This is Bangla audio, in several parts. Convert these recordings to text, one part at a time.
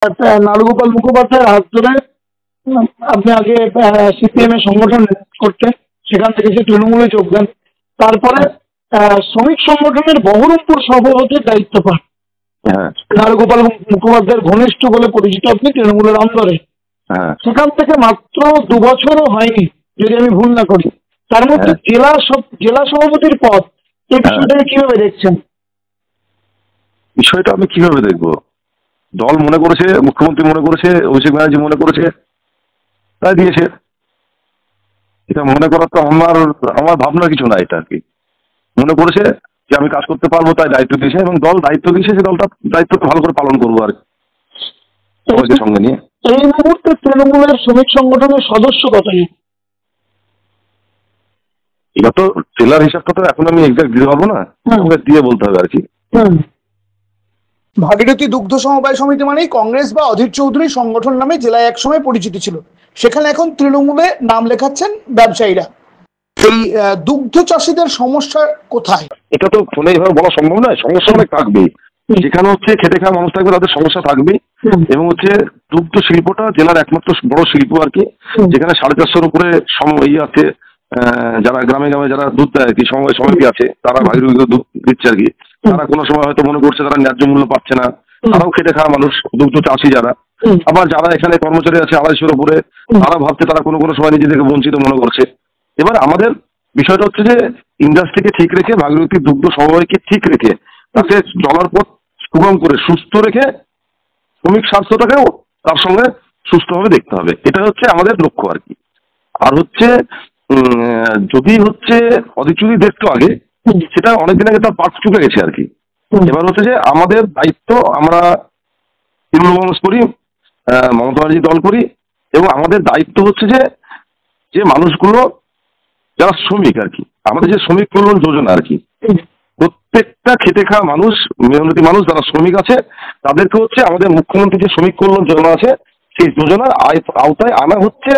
নারুগোপাল মুখোপাধ্যায়ের হাত ধরে আপনি আগে সিপিএম এর সংগঠন করতেন, সেখান থেকে সে তৃণমূলে যোগ দেন। তারপরে শ্রমিক সংগঠনের বহরমপুর সভাপতির দায়িত্ব পান। নারুগোপাল মুখোপাধ্যায়ের ঘনিষ্ঠ বলে পরিচিত আপনি তৃণমূলের অন্তরে। সেখান থেকে মাত্র 2 বছরও হয়নি যদি আমি ভুল না করি, তার মধ্যে জেলা সভাপতির পদ, এই বিষয়টাকে কিভাবে দেখছেন? বিষয়টা আমি কিভাবে দেখবো? দল মনে করেছে, মুখ্যমন্ত্রী মনে করেছে, অভিষেক ব্যানার্জি মনে করেছে, তাই দিয়েছে। এটা মনে করার তো আমার ভাবনার কিছু নাই। এটা আর কি মনে করেছে যে আমি কাজ করতে পারবো, তাই দায়িত্ব দিয়েছে, এবং দল দায়িত্ব দিয়েছে, সে দায়িত্বটা ভালো করে পালন করবো আর সবাইকে সঙ্গে নিয়ে। এই মুহূর্তে তৃণমূলের শ্রমিক সংগঠনের সদস্য কতই? এবার তো জেলার হিসাবটা তো এখন আমি এক্সাক্ট দিতে পারবো না, দিয়ে বলতে হবে আর কি। ভাগীরথী দুগ্ধ সমবায় সমিতি মানেই কংগ্রেস বা অধীর চৌধুরী সংগঠন নামে জেলায় একসময় পরিচিতি ছিল, সেখানে এখন তৃণমূলে নাম লেখাচ্ছেন ব্যবসায়ীরা। এই দুগ্ধ চাষীদের সমস্যা কোথায়? এটা তো ফোনে এইভাবে বলা সম্ভব নয়। সমস্যা অনেক থাকবেই, যেখানে হচ্ছে খেটে খাওয়া মানুষ থাকবে তাদের সমস্যা থাকবেই। এবং হচ্ছে দুগ্ধ শিল্পটা জেলার একমাত্র বড় শিল্প আর কি, যেখানে 450-এর উপরে আছে, যারা গ্রামে গ্রামে যারা দুধ দেয় আর কি, সমিতি আছে, তারা ভাগীরথী দুধ দিচ্ছে আর কি। তারা কোনো সময় হয়তো মনে করছে তারা ন্যায্য মূল্য পাচ্ছে না, তারাও খেটে খাওয়া মানুষ, দুগ্ধ চাষি যারা। আবার যারা এখানে কর্মচারী আছে 250-এর উপরে, তারা ভাবছে তারা কোনো কোনো সময় নিজেদেরকে বঞ্চিত মনে করছে। এবার আমাদের বিষয়টা হচ্ছে যে ইন্ডাস্ট্রিকে ঠিক রেখে, ভাগীরথী দুগ্ধ সমবায়কে ঠিক রেখে, তাকে চলার পথ সুগম করে সুস্থ রেখে শ্রমিক স্বাস্থ্যটাকেও তার সঙ্গে সুস্থভাবে দেখতে হবে। এটা হচ্ছে আমাদের লক্ষ্য আর কি। আর হচ্ছে যদি হচ্ছে অধিচুরি দেখতো আগে, সেটা অনেকদিন আগে তার পার্ট চুকে গেছে আর কি। এবার হচ্ছে যে আমাদের দায়িত্ব, আমরা তৃণমূল কংগ্রেস করি, মমতা ব্যানার্জি দল করি, এবং আমাদের দায়িত্ব হচ্ছে যে মানুষগুলো যারা শ্রমিক আর কি, আমাদের যে শ্রমিক কল্যাণ যোজনা আর কি, প্রত্যেকটা খেটে খাওয়া মানুষ, মেহনতি মানুষ যারা শ্রমিক আছে, তাদেরকে হচ্ছে আমাদের মুখ্যমন্ত্রী যে শ্রমিক কল্যাণ যোজনা আছে, সেই যোজনার আওতায় আনা হচ্ছে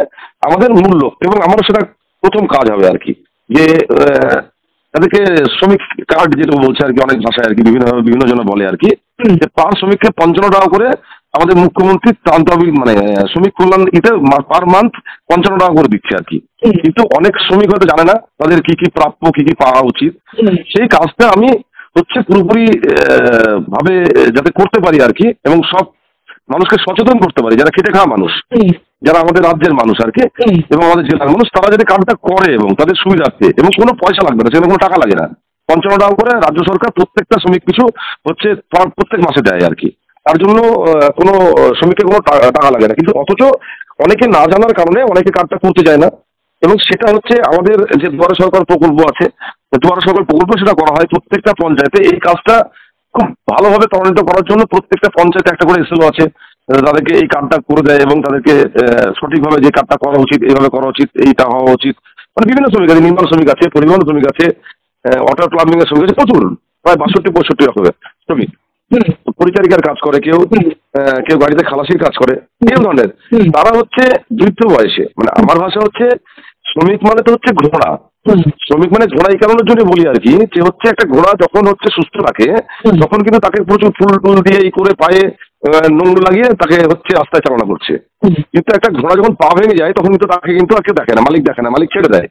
আমাদের মূল লক্ষ্য। এবং আমারও সেটা প্রথম কাজ হবে আর কি, যে তাদেরকে শ্রমিক কার্ড যেটা বলছে আর কি, অনেক ভাষায় আর কি, বিভিন্ন জন বলে আর কি, যে পার শ্রমিককে 55 টাকা করে আমাদের মুখ্যমন্ত্রী মানে শ্রমিক কল্যাণ পার মান্থ 55 টাকা করে দিচ্ছে আর কি। কিন্তু অনেক শ্রমিক হয়তো জানে না তাদের কি কি প্রাপ্য, কি কি পাওয়া উচিত। সেই কাজটা আমি হচ্ছে পুরোপুরি ভাবে যাতে করতে পারি আর কি, এবং সব মানুষকে সচেতন করতে পারি, যারা খেটে খাওয়া মানুষ, যারা আমাদের রাজ্যের মানুষ আর কি, এবং আমাদের জেলার মানুষ, তারা যদি কাজটা করে এবং তাদের সুবিধার্থে, এবং কোনো পয়সা লাগবে না, সেখানে কোনো টাকা লাগে না। 55 টাকা করে রাজ্য সরকার প্রত্যেকটা শ্রমিক পিছু হচ্ছে প্রত্যেক মাসে দেয় আর কি। তার জন্য কোনো শ্রমিকের কোনো টাকা লাগে না। কিন্তু অথচ অনেকে না জানার কারণে অনেকে কাজটা করতে চায় না, এবং সেটা হচ্ছে আমাদের যে দুয়ারে সরকার প্রকল্প আছে, দুয়ারে সরকার প্রকল্প সেটা করা হয় প্রত্যেকটা পঞ্চায়েতে। এই কাজটা খুব ভালোভাবে ত্বরান্বিত করার জন্য প্রত্যেকটা পঞ্চায়েতে একটা করে এসএলও আছে, তাদেরকে এই কাজটা করে দেয়, এবং তাদেরকে সঠিকভাবে যে কাজটা করা উচিত, এইভাবে করা উচিত, এইটা হওয়া উচিত। মানে বিভিন্ন শ্রমিক আছে, নির্মাণ শ্রমিক আছে, পরিবহন শ্রমিক আছে, ওয়াটার প্লাম্বিং এর শ্রমিক আছে, প্রচুর, প্রায় 62-65 রকমের শ্রমিক। পরিচারিকার কাজ করে, কেউ গাড়িতে খালাসির কাজ করে, এই ধরনের। তারা হচ্ছে বৃদ্ধ বয়সে, মানে আমার ভাষা হচ্ছে শ্রমিক মানে তো হচ্ছে ঘোড়া। শ্রমিক মানে ঘোড়া এই কারণের জন্য বলি আর কি, যে হচ্ছে একটা ঘোড়া যখন হচ্ছে সুস্থ থাকে, তখন কিন্তু তাকে প্রচুর ফুল টুল দিয়ে এই করে পায়ে নোংর লাগিয়ে তাকে হচ্ছে রাস্তায় চালনা করছে। কিন্তু একটা ঘোড়া যখন পা ভেঙে যায়, তখন কিন্তু তাকে কিন্তু আর কেউ দেখে না, মালিক দেখে না, মালিক ছেড়ে দেয়,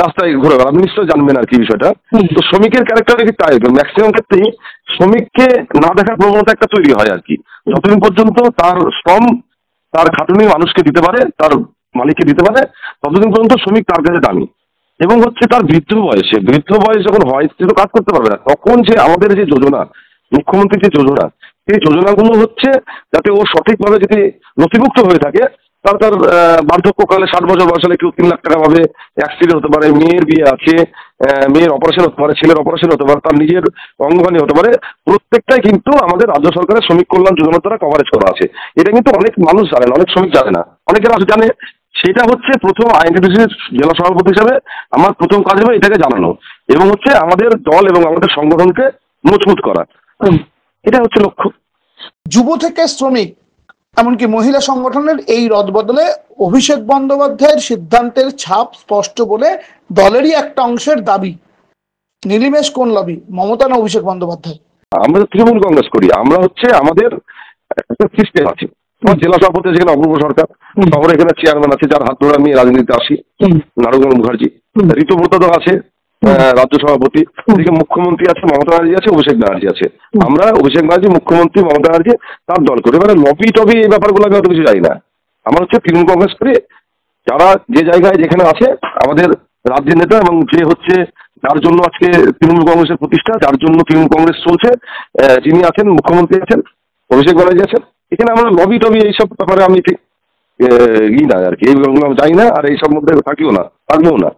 রাস্তায় ঘুরে বেড়ায়। আপনি নিশ্চয়ই জানবেন আর কি বিষয়টা। তো শ্রমিকের ক্যারেক্টার তাই, ম্যাক্সিমাম ক্ষেত্রেই শ্রমিককে না দেখার প্রবণতা একটা তৈরি হয় আর কি। যতদিন পর্যন্ত তার শ্রম, তার খাটুনি মানুষকে দিতে পারে, তার মালিককে দিতে পারে, ততদিন পর্যন্ত শ্রমিক তার কাছে দামি। এবং হচ্ছে তার বৃদ্ধ বয়স যখন হয়, সে তো কাজ করতে পারবে না, তখন যে আমাদের যে যোজনা, মুখ্যমন্ত্রীর যে যোজনা, সেই যোজনাগুলো হচ্ছে যাতে ও সঠিকভাবে যদি নথিভুক্ত হয়ে থাকে, তার বার্ধক্যকালে 60 বছর বয়স হলে কেউ 3 লাখ টাকা পাবে, অ্যাক্সিডেন্ট হতে পারে, মেয়ের বিয়ে আছে, মেয়ের অপারেশন হতে পারে, ছেলের অপারেশন হতে পারে, তার নিজের অঙ্গহানি হতে পারে, প্রত্যেকটাই কিন্তু আমাদের রাজ্য সরকারের শ্রমিক কল্যাণ যোজনার দ্বারা কভারেজ করা আছে। এটা কিন্তু অনেক মানুষ জানে না, অনেক শ্রমিক জানে না, অনেকের আছে জানে। সেটা হচ্ছে প্রথম আইএনটিটিউসির জেলা সভাপতি হিসাবে আমার প্রথম কাজ হবে এটাকে জানানো, এবং হচ্ছে আমাদের দল এবং আমাদের সংগঠনকে মজবুত করা। এটা হচ্ছে লক্ষ্য। যুব থেকে শ্রমিক এমনকি মহিলা সংগঠনের এই রদবদলে অভিষেক বন্দ্যোপাধ্যায়ের সিদ্ধান্তের ছাপ স্পষ্ট বলে দলেরই একটা অংশের দাবি। নীলিমেশ কোন লবি, মমতা না অভিষেক বন্দ্যোপাধ্যায়? আমরা তৃণমূল কংগ্রেস করি, আমরা হচ্ছে আমাদের একটা সিস্টেম আছে। আমার জেলা সভাপতি আছে এখানে অপূর্ব সরকার, শহরে এখানে চেয়ারম্যান আছে যার হাত ধরে আমি রাজনীতিতে আসি, নারুগণ মুখার্জি, ঋতুব্রত আছে রাজ্য সভাপতি, এদিকে মুখ্যমন্ত্রী আছে মমতা ব্যানার্জি আছে, অভিষেক ব্যানার্জি আছে। আমরা অভিষেক ব্যানার্জি, মুখ্যমন্ত্রী মমতা ব্যানার্জি, তার দল করি। এবারে লবি টবি এই ব্যাপারগুলো আমি অত কিছু জানি না। আমার হচ্ছে তৃণমূল কংগ্রেস করি, যারা যে জায়গায় যেখানে আছে আমাদের রাজ্যের নেতা, এবং যে হচ্ছে যার জন্য আজকে তৃণমূল কংগ্রেসের প্রতিষ্ঠা, যার জন্য তৃণমূল কংগ্রেস চলছে, যিনি আছেন মুখ্যমন্ত্রী আছেন, অভিষেক ব্যানার্জি আছেন, এখানে আমরা লবি টবি এইসব ব্যাপারে আমি ঠিক ই না আর কি, এইগুলো আমি জানি না, আর এইসব মধ্যে থাকিও না, থাকবেও না।